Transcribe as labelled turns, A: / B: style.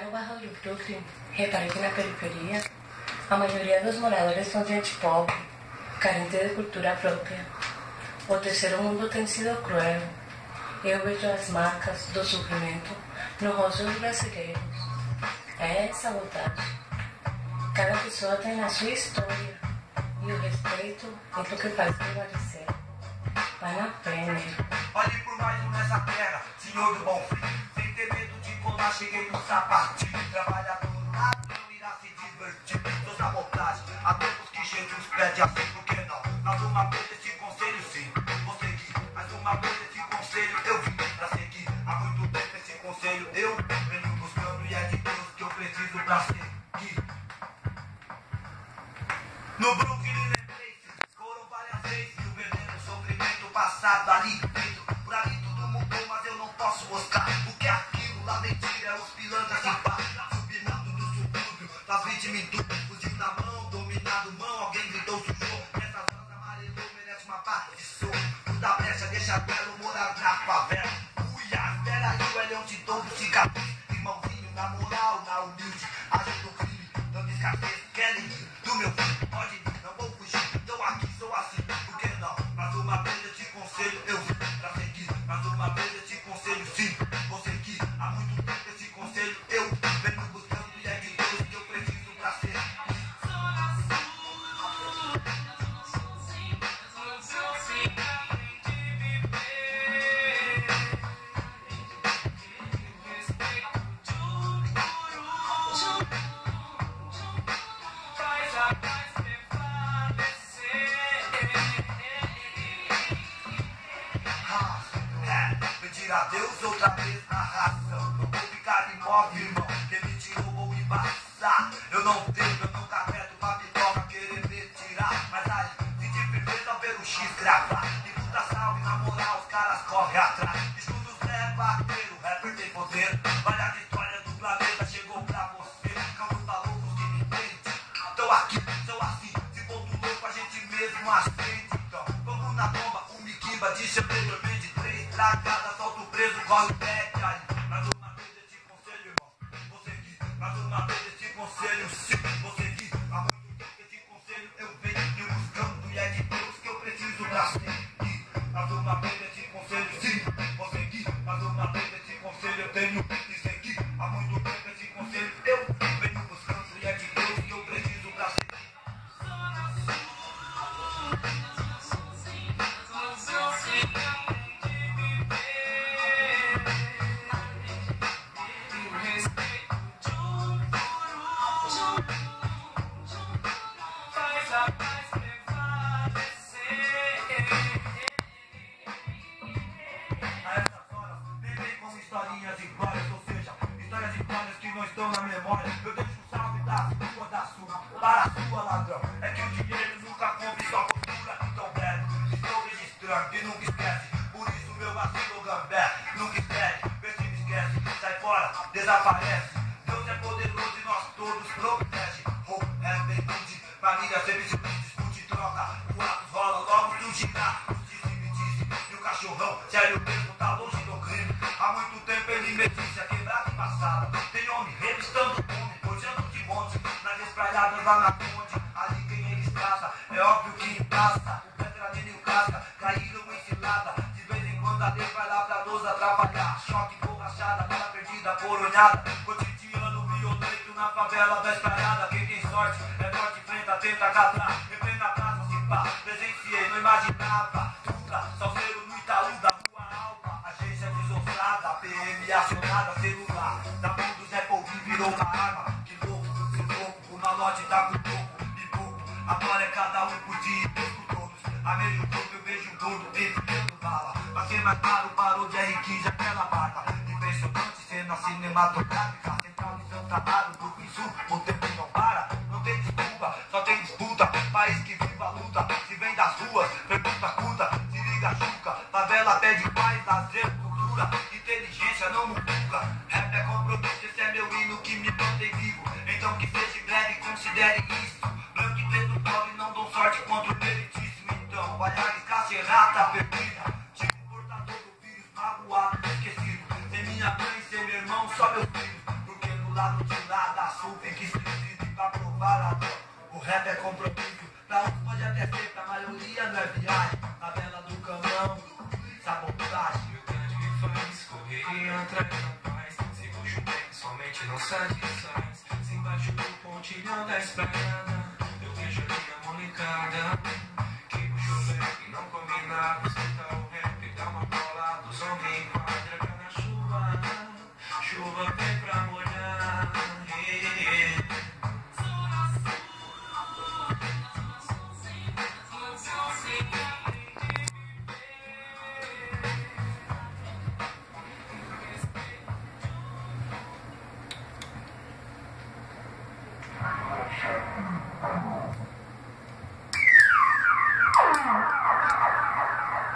A: no bairro de Brooklyn, reparei que na periferia, a maioria dos moradores são gente pobre, carente de cultura própria. O terceiro mundo tem sido cruel. Eu vejo as marcas do sofrimento no rosto dos brasileiros. É sabotagem. Cada pessoa tem a sua história e o respeito é o que faz prevalecer. Vai na frente.
B: Olhe por mais um nessa terra, senhor do bom fim. Sem ter medo de colar, cheguei no sapatinho. Trabalhador não irá se divertir. Sou sabotagem, há tempos que Jesus pede assim, por que não? Mais uma vez esse conselho sim, vou seguir. Mais uma vez esse conselho eu vim pra seguir. Há muito tempo esse conselho eu venho buscando e é de Deus que eu preciso pra seguir. No Brooklyn foram várias vezes que o veneno, sofrimento passado ali dentro. Por ali tudo mudou, mas eu não posso mostrar o que é aquilo. Lá mentira, é os pilantras em paz. Subinando do subúrbio, das vítimas em tudo. Fugiu na mão, dominado mão, alguém gritou, sujou. Essa zona amarelou, merece uma parte de soco. Muda a brecha, deixa belo morar na favela. Uia, espera aí, o Elião te dou do cicatriz. Irmãozinho, na moral, na humilde. Ajuda o crime, dando escassez, querem ir do meu filho. Pode ir, não vou fugir, tô aqui, sou assim, por que não? Mais uma vez eu te conselho, eu vim pra seguir. Mais uma vez eu te conselho, sim, vou seguir. Há muito tempo esse conselho eu venho buscando e é de Deus que eu preciso pra ser. Pedir a Deus outra vez na razão. Não vou ficar imóvel, irmão. Quem me tirou vou embaçar. Eu não devo, eu não carrego pra piroca querer me tirar. Mas aí, se de firmeza ver o X gravar. E puta salve, na moral, os caras correm atrás. Escuta os bater, o rapper tem poder. Olha a história do planeta, chegou pra você. Calma os malucos que me entendem. Tô aqui, sou assim. Se for do louco, a gente mesmo acende. Então, vamos na bomba, um miquimba de champanhe, dormir de três tragadas, solta o preso, corre o back aí. Mais uma vez esse conselho, irmão, vou seguir. Mais uma vez esse conselho, sim, vou seguir. Há muito tempo esse conselho eu venho buscando e é de Deus que eu preciso pra seguir. Mais uma vez esse conselho, sim, vou seguir. Mais uma vez esse conselho eu tenho que seguir. Há muito tempo esse conselho eu venho buscando e é de Deus que eu preciso pra seguir. Historinhas e glórias, ou seja, histórias e glórias que não estão na memória. Eu deixo um salve da sua, para a sua, ladrão. É que o dinheiro nunca compre sua postura, então bebe. Estou registrando e nunca esquece. Por isso meu vacilo gambé, nunca espere. Vê se me esquece, sai fora, desaparece. Deus é poderoso e nós todos protege. É virtude, família sempre se discute, troca. O ato rola, logo surgirá. Justiça me disse, e o cachorrão, sério mesmo, tá longe do crime. Há muito tempo ele me disse, é quebrado e passado. Tem homem revistando homem, forjando de monte. Nas espraiadas lá na ponte, ali quem eles traça. É óbvio que passa, o Pedradinho e o Casca caíram em cilada. De vez em quando a lei vai lá pra nos atrapalhar. Choque, borrachada, bala perdida, coronhada. Cotidiano violento na favela da espraiada. Quem tem sorte é forte, enfrenta, tenta catar. Refém na casa, se pá, presenciei, não imaginava. Tuca, salseiro no Itaú da rua Alba. Agência desossada, PM acionada, celular. Da mão do Zé Polvinho virou uma arma. Que louco, seu louco, o malote tá com toco e pouco. Agora é cada um por dia e Deus por todos. A meio corpo eu vejo um gordo enfiando bala. Pra ser mais claro, parou de R15 aquela barba. Impressionante cena cinematográfica. Central de Santa Amaro, do Sul, o tempo não para. Não tem desculpa, só tem disputa. País que vive a luta, se vem das ruas, pergunta curta, se liga chuca. Favela pede paz, lazer, cultura, inteligência não mutuca. Rap é compromisso, esse é meu hino que me mantém vivo. Então que seja breve, considere isso. Branco e preto pobre não dão sorte contra o meritíssimo. Então vai arriscar ser rata perdida. Tipo portador do vírus, magoado, esquecido. Sem minha mãe, sem meu irmão, só meus filhos. Porque no lado de lá da sul, fica esquisito pra provar a dor. O rap é compromisso, pra uns pode até ser, pra maioria não é viagem. Na vela do caminhão, sabotagem.
C: E o grande me faz correr atrás da paz. Se puxo bem, somente não satisfaz. Se embaixo do pontilhão da estrada, eu vejo ali a molecada que puxou bem e não combina. Escuta o rap, dá uma bola dos homens.